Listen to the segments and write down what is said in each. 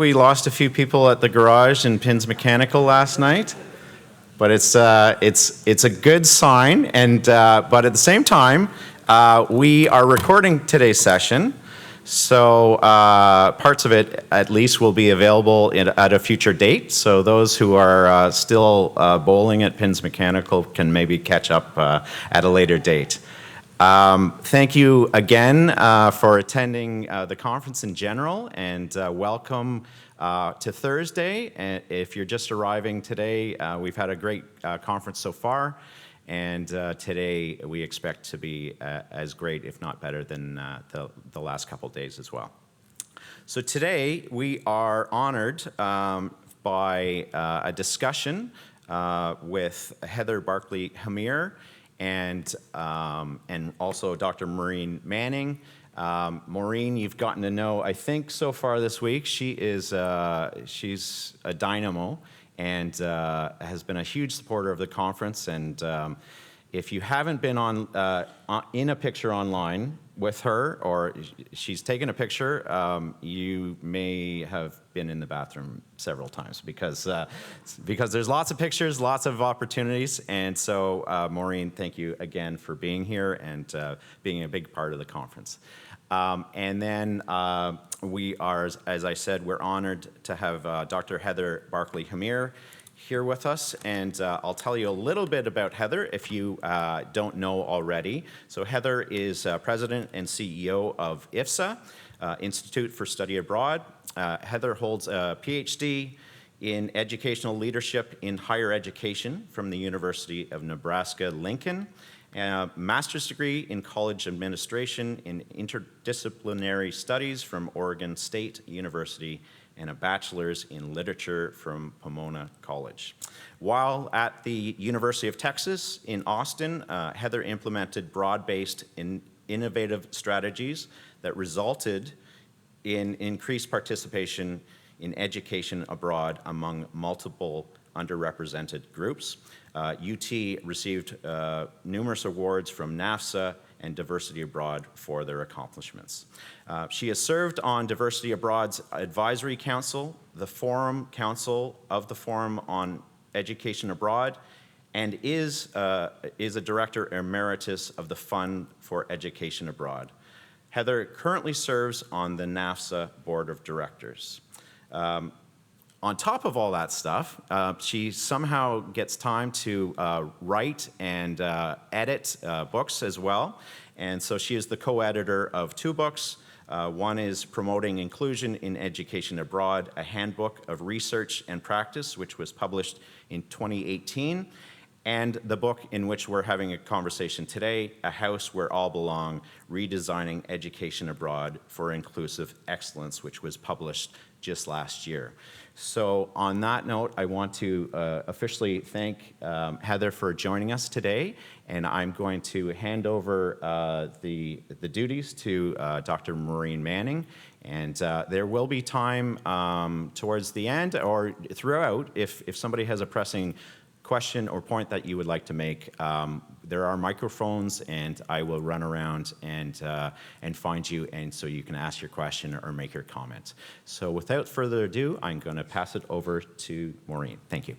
We lost a few people at the garage in Pins Mechanical last night, but it's a good sign. And but at the same time, we are recording today's session, so parts of it at least will be available at a future date. So those who are still bowling at Pins Mechanical can maybe catch up at a later date. Thank you again for attending the conference in general, and welcome to Thursday. And if you're just arriving today, we've had a great conference so far, and today we expect to be as great, if not better, than the last couple days as well. So today we are honored by a discussion with Heather Barclay Hamir, and also Dr. Maureen Manning. Maureen, you've gotten to know, I think, so far this week. she's a dynamo and has been a huge supporter of the conference. And if you haven't been in a picture online with her, or she's taken a picture, you may have been in the bathroom several times because there's lots of pictures, lots of opportunities. And so, Maureen, thank you again for being here and being a big part of the conference. And then we are, as I said, we're honored to have Dr. Heather Barclay Hamir here with us, and I'll tell you a little bit about Heather if you don't know already. So Heather is President and CEO of IFSA, Institute for Study Abroad. Heather holds a PhD in Educational Leadership in Higher Education from the University of Nebraska-Lincoln, a master's degree in college administration in interdisciplinary studies from Oregon State University, and a bachelor's in literature from Pomona College. While at the University of Texas in Austin, Heather implemented broad-based innovative strategies that resulted in increased participation in education abroad among multiple underrepresented groups. UT received numerous awards from NAFSA and Diversity Abroad for their accomplishments. She has served on Diversity Abroad's Advisory Council, the Forum Council of the Forum on Education Abroad, and is a Director Emeritus of the Fund for Education Abroad. Heather currently serves on the NAFSA Board of Directors. On top of all that stuff, she somehow gets time to write and edit books as well. And so she is the co-editor of two books. One is Promoting Inclusion in Education Abroad, a handbook of research and practice, which was published in 2018. And the book in which we're having a conversation today, A House Where All Belong, Redesigning Education Abroad for Inclusive Excellence, which was published just last year. So on that note, I want to officially thank Heather for joining us today, and I'm going to hand over the duties to Dr. Maureen Manning. And there will be time towards the end or throughout if somebody has a pressing question or point that you would like to make. There are microphones, and I will run around and find you, and so you can ask your question or make your comment. So without further ado, I'm going to pass it over to Maureen. Thank you.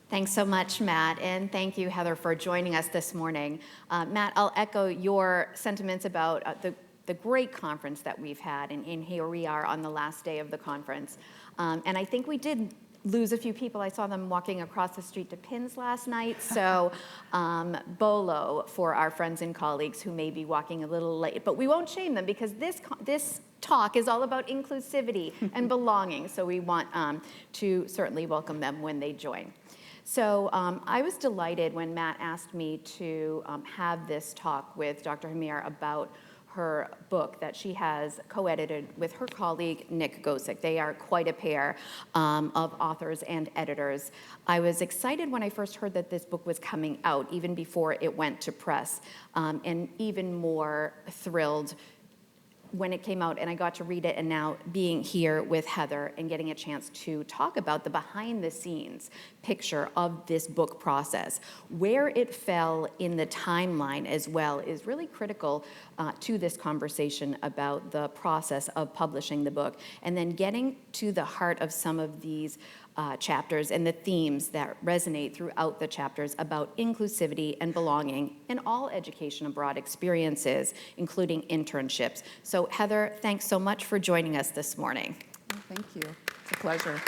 Thanks so much, Matt, and thank you, Heather, for joining us this morning. Matt, I'll echo your sentiments about the great conference that we've had, and here we are on the last day of the conference. And I think we did lose a few people. I saw them walking across the street to Pins last night, so bolo for our friends and colleagues who may be walking a little late. But we won't shame them because this talk is all about inclusivity and belonging, so we want to certainly welcome them when they join. So I was delighted when Matt asked me to have this talk with Dr. Hamir about her book that she has co-edited with her colleague, Nick Gosick. They are quite a pair of authors and editors. I was excited when I first heard that this book was coming out, even before it went to press, and even more thrilled when it came out and I got to read it, and now being here with Heather and getting a chance to talk about the behind the scenes picture of this book process, where it fell in the timeline as well is really critical to this conversation about the process of publishing the book, and then getting to the heart of some of these chapters and the themes that resonate throughout the chapters about inclusivity and belonging in all education abroad experiences, including internships. So Heather, thanks so much for joining us this morning. Oh, thank you. It's a pleasure.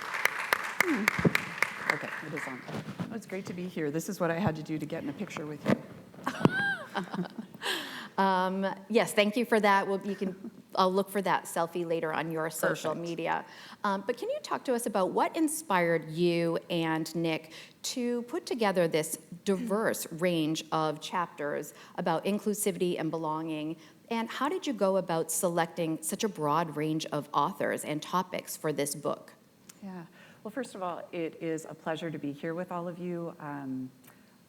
Okay, it is on. Oh, it's great to be here. This is what I had to do to get in a picture with you. Yes, thank you for that. I'll look for that selfie later on your social Perfect. media. But can you talk to us about what inspired you and Nick to put together this diverse range of chapters about inclusivity and belonging? And how did you go about selecting such a broad range of authors and topics for this book? Yeah. Well, first of all, it is a pleasure to be here with all of you.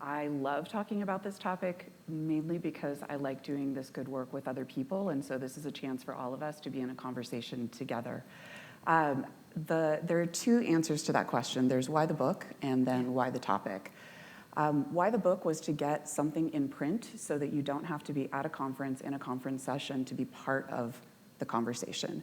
I love talking about this topic mainly because I like doing this good work with other people, and so this is a chance for all of us to be in a conversation together. There are two answers to that question. There's why the book, and then why the topic. Why the book was to get something in print so that you don't have to be at a conference, in a conference session, to be part of the conversation,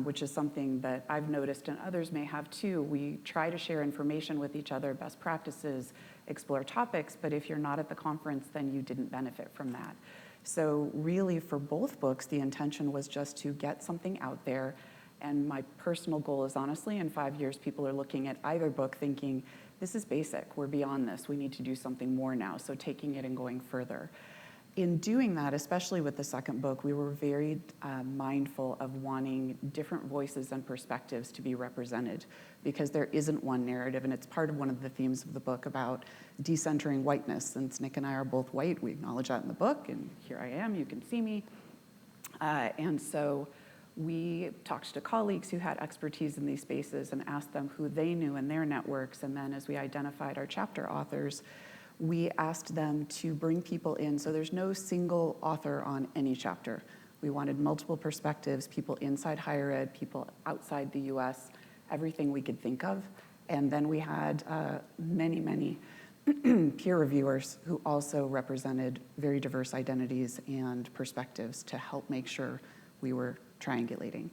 which is something that I've noticed and others may have too. We try to share information with each other, best practices, explore topics, but if you're not at the conference, then you didn't benefit from that. So really for both books, the intention was just to get something out there. And my personal goal is honestly, in 5 years, people are looking at either book thinking, this is basic, we're beyond this, we need to do something more now. So taking it and going further. In doing that, especially with the second book, we were very mindful of wanting different voices and perspectives to be represented because there isn't one narrative, and it's part of one of the themes of the book about decentering whiteness. Since Nick and I are both white, we acknowledge that in the book, and here I am, you can see me. And so we talked to colleagues who had expertise in these spaces and asked them who they knew in their networks, and then as we identified our chapter authors, we asked them to bring people in, so there's no single author on any chapter. We wanted multiple perspectives, people inside higher ed, people outside the US, everything we could think of. And then we had many peer reviewers who also represented very diverse identities and perspectives to help make sure we were triangulating.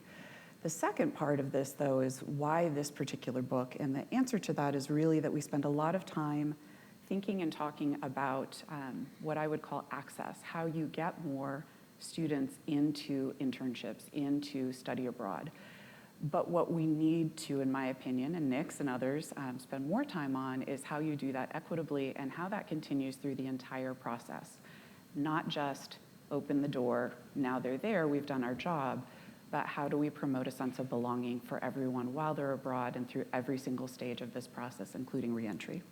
The second part of this, though, is why this particular book, and the answer to that is really that we spend a lot of time thinking and talking about what I would call access, how you get more students into internships, into study abroad. But what we need to, in my opinion, and Nick's and others spend more time on is how you do that equitably and how that continues through the entire process. Not just open the door, now they're there, we've done our job, but how do we promote a sense of belonging for everyone while they're abroad and through every single stage of this process, including reentry.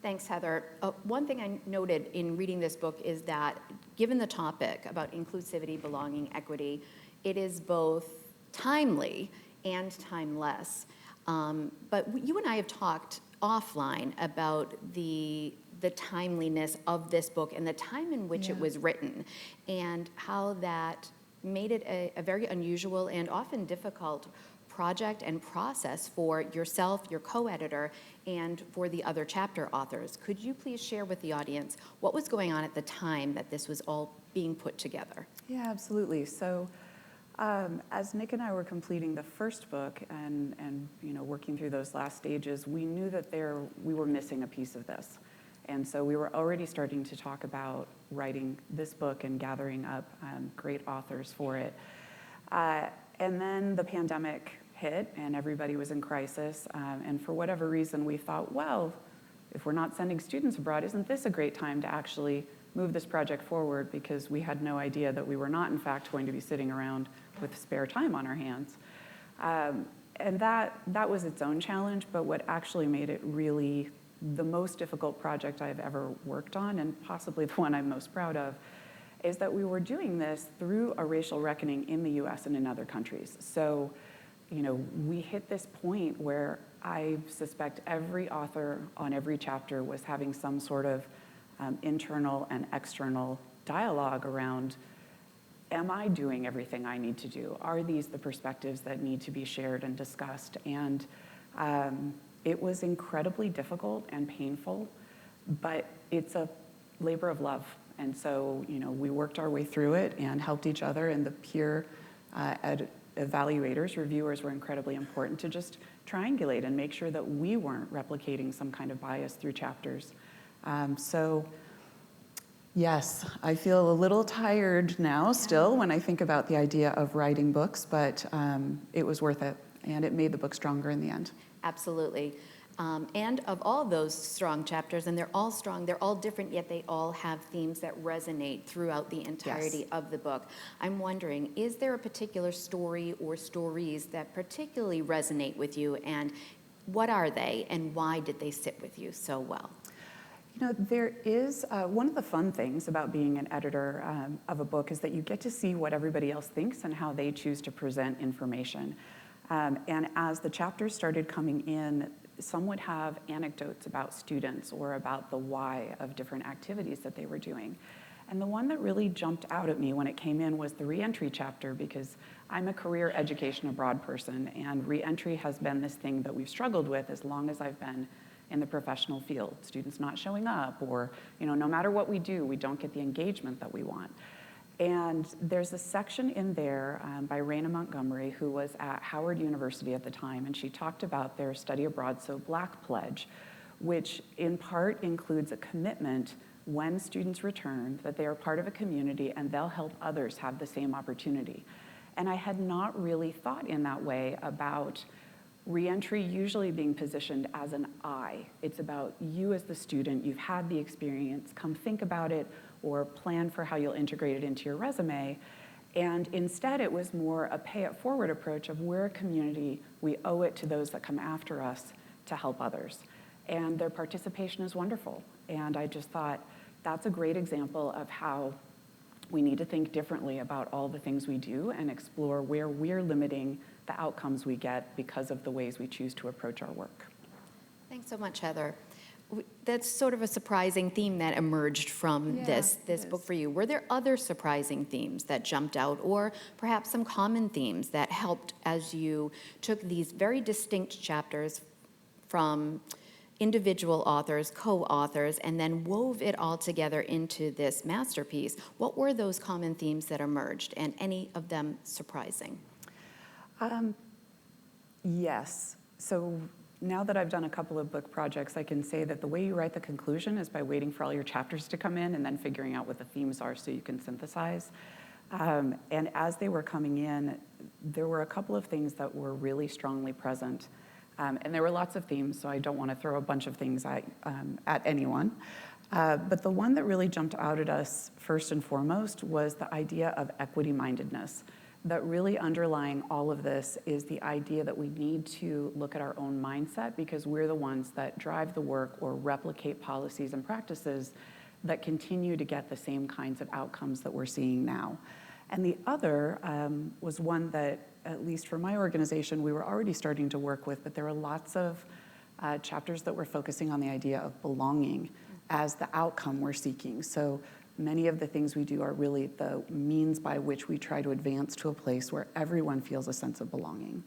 Thanks, Heather. One thing I noted in reading this book is that given the topic about inclusivity, belonging, equity, it is both timely and timeless. But you and I have talked offline about the timeliness of this book and the time in which it was written, and how that made it a very unusual and often difficult project and process for yourself, your co-editor, and for the other chapter authors. Could you please share with the audience what was going on at the time that this was all being put together? Yeah, absolutely. So as Nick and I were completing the first book and working through those last stages, we knew that we were missing a piece of this. And so we were already starting to talk about writing this book and gathering up great authors for it. And then the pandemic hit and everybody was in crisis. And for whatever reason, we thought, well, if we're not sending students abroad, isn't this a great time to actually move this project forward? Because we had no idea that we were not, in fact, going to be sitting around with spare time on our hands. And that was its own challenge, but what actually made it really the most difficult project I've ever worked on, and possibly the one I'm most proud of, is that we were doing this through a racial reckoning in the US and in other countries. So, we hit this point where I suspect every author on every chapter was having some sort of internal and external dialogue around am I doing everything I need to do? Are these the perspectives that need to be shared and discussed? And it was incredibly difficult and painful, but it's a labor of love. And so, we worked our way through it and helped each other, and the peer evaluators, reviewers were incredibly important to just triangulate and make sure that we weren't replicating some kind of bias through chapters. Yes, I feel a little tired now still when I think about the idea of writing books, but it was worth it, and it made the book stronger in the end. Absolutely. And of all those strong chapters, and they're all strong, they're all different, yet they all have themes that resonate throughout the entirety of the book. I'm wondering, is there a particular story or stories that particularly resonate with you, and what are they, and why did they sit with you so well? There is one of the fun things about being an editor of a book is that you get to see what everybody else thinks and how they choose to present information. And as the chapters started coming in, some would have anecdotes about students or about the why of different activities that they were doing. And the one that really jumped out at me when it came in was the reentry chapter, because I'm a career education abroad person, and reentry has been this thing that we've struggled with as long as I've been in the professional field. Students not showing up, or no matter what we do, we don't get the engagement that we want. And there's a section in there by Raina Montgomery, who was at Howard University at the time, and she talked about their Study Abroad So Black pledge, which in part includes a commitment when students return that they are part of a community and they'll help others have the same opportunity. And I had not really thought in that way about reentry usually being positioned as an I. It's about you as the student, you've had the experience, come think about it, or plan for how you'll integrate it into your resume. And instead, it was more a pay it forward approach of we're a community, we owe it to those that come after us to help others. And their participation is wonderful. And I just thought that's a great example of how we need to think differently about all the things we do and explore where we're limiting the outcomes we get because of the ways we choose to approach our work. Thanks so much, Heather. That's sort of a surprising theme that emerged from this book for you. Were there other surprising themes that jumped out, or perhaps some common themes that helped as you took these very distinct chapters from individual authors, co-authors, and then wove it all together into this masterpiece? What were those common themes that emerged, and any of them surprising? Yes. So now that I've done a couple of book projects, I can say that the way you write the conclusion is by waiting for all your chapters to come in and then figuring out what the themes are so you can synthesize. And as they were coming in, there were a couple of things that were really strongly present. And there were lots of themes, so I don't want to throw a bunch of things at anyone. But the one that really jumped out at us first and foremost was the idea of equity-mindedness. That really underlying all of this is the idea that we need to look at our own mindset, because we're the ones that drive the work or replicate policies and practices that continue to get the same kinds of outcomes that we're seeing now. And the other was one that, at least for my organization, we were already starting to work with, but there were lots of chapters that were focusing on the idea of belonging as the outcome we're seeking. So many of the things we do are really the means by which we try to advance to a place where everyone feels a sense of belonging.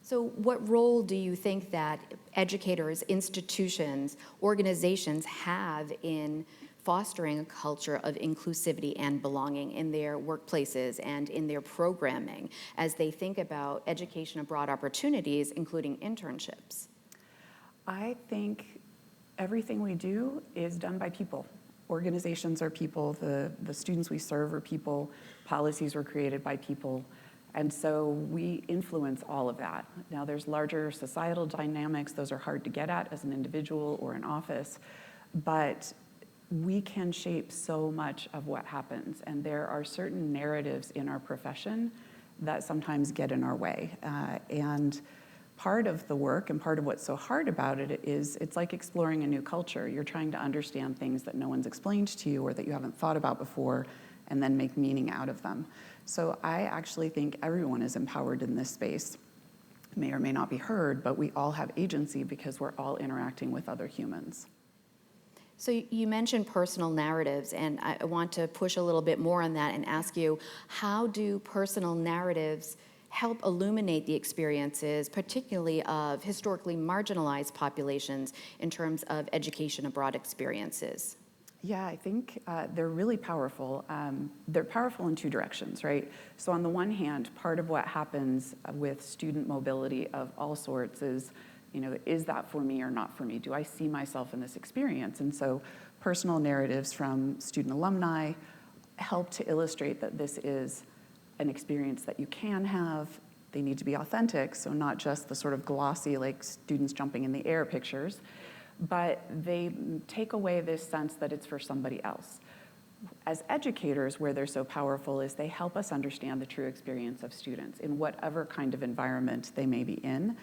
So what role do you think that educators, institutions, organizations have in fostering a culture of inclusivity and belonging in their workplaces and in their programming as they think about education abroad opportunities, including internships? I think everything we do is done by people. Organizations are people, the students we serve are people, policies were created by people, and so we influence all of that. Now there's larger societal dynamics, those are hard to get at as an individual or an office, but we can shape so much of what happens, and there are certain narratives in our profession that sometimes get in our way. And part of the work and part of what's so hard about it is it's like exploring a new culture. You're trying to understand things that no one's explained to you or that you haven't thought about before, and then make meaning out of them. So I actually think everyone is empowered in this space. May or may not be heard, but we all have agency because we're all interacting with other humans. So you mentioned personal narratives, and I want to push a little bit more on that and ask you, how do personal narratives help illuminate the experiences, particularly of historically marginalized populations in terms of education abroad experiences? Yeah, I think they're really powerful. They're powerful in two directions, right? So on the one hand, part of what happens with student mobility of all sorts is, is that for me or not for me? Do I see myself in this experience? And so personal narratives from student alumni help to illustrate that this is an experience that you can have. They need to be authentic, so not just the sort of glossy, like students jumping in the air pictures, but they take away this sense that it's for somebody else. As educators, where they're so powerful is they help us understand the true experience of students in whatever kind of environment they may be in.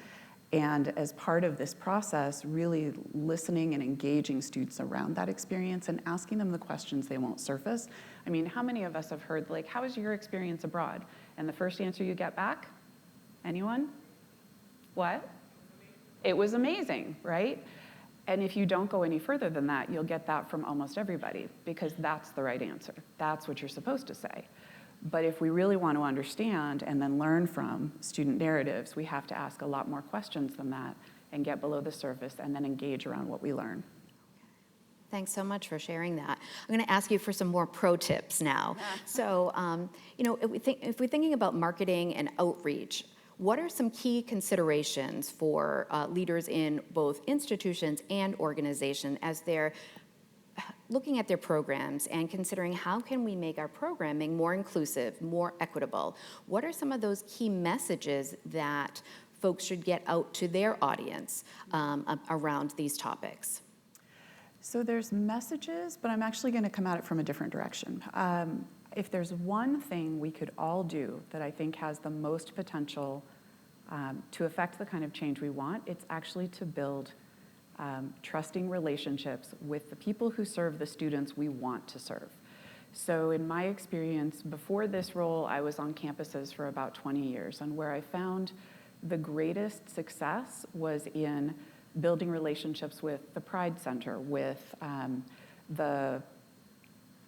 And as part of this process, really listening and engaging students around that experience and asking them the questions they won't surface. I mean, how many of us have heard, like, how was your experience abroad? And the first answer you get back? Anyone? What? It was amazing, right? And if you don't go any further than that, you'll get that from almost everybody, because that's the right answer. That's what you're supposed to say. But if we really want to understand and then learn from student narratives, we have to ask a lot more questions than that and get below the surface and then engage around what we learn. Thanks so much for sharing that. I'm going to ask you for some more pro tips now. So, if we're thinking about marketing and outreach, what are some key considerations for leaders in both institutions and organizations as they're looking at their programs and considering how can we make our programming more inclusive, more equitable? What are some of those key messages that folks should get out to their audience around these topics? So there's messages, but I'm actually going to come at it from a different direction. If there's one thing we could all do that I think has the most potential to affect the kind of change we want, it's actually to build trusting relationships with the people who serve the students we want to serve. So in my experience, before this role, I was on campuses for about 20 years, and where I found the greatest success was in building relationships with the Pride Center, with the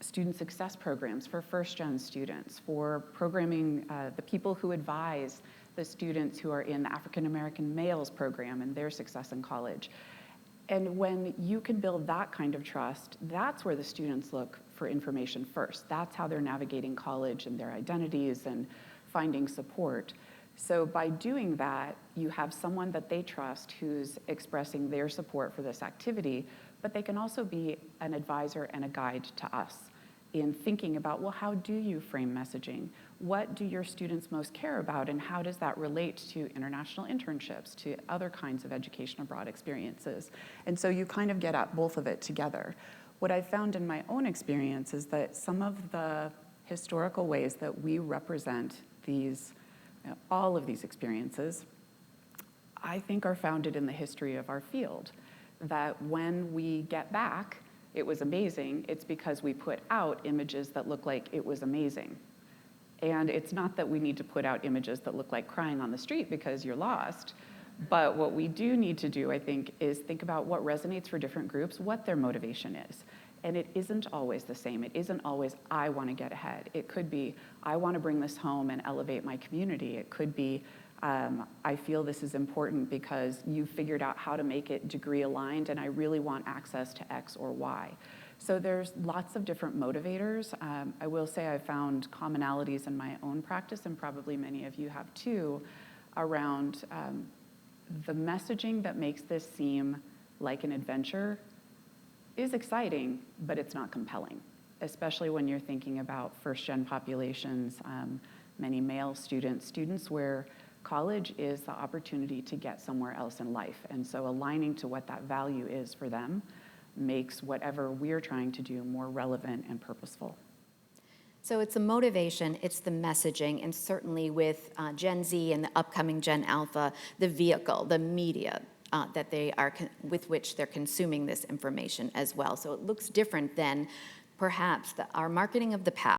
student success programs for first-gen students, for programming the people who advise the students who are in the African American males program and their success in college. And when you can build that kind of trust, that's where the students look for information first. That's how they're navigating college and their identities and finding support. So by doing that, you have someone that they trust who's expressing their support for this activity, but they can also be an advisor and a guide to us in thinking about, well, how do you frame messaging? What do your students most care about, and how does that relate to international internships, to other kinds of education abroad experiences? And so you kind of get at both of it together. What I've found in my own experience is that some of the historical ways that we represent these, all of these experiences, I think are founded in the history of our field. That when we get back, it was amazing, it's because we put out images that look like it was amazing. And it's not that we need to put out images that look like crying on the street because you're lost, but what we do need to do, I think, is think about what resonates for different groups, what their motivation is. And it isn't always the same. It isn't always, I want to get ahead. It could be, I want to bring this home and elevate my community. It could be, I feel this is important because you figured out how to make it degree aligned and I really want access to X or Y. So there's lots of different motivators. I will say I found commonalities in my own practice, and probably many of you have too, around the messaging that makes this seem like an adventure is exciting, but it's not compelling, especially when you're thinking about first-gen populations, many male students, students where college is the opportunity to get somewhere else in life. And so aligning to what that value is for them makes whatever we're trying to do more relevant and purposeful. So it's the motivation, it's the messaging, and certainly with Gen Z and the upcoming Gen Alpha, the vehicle, the media that they are with which they're consuming this information as well. So it looks different than perhaps our marketing of the past.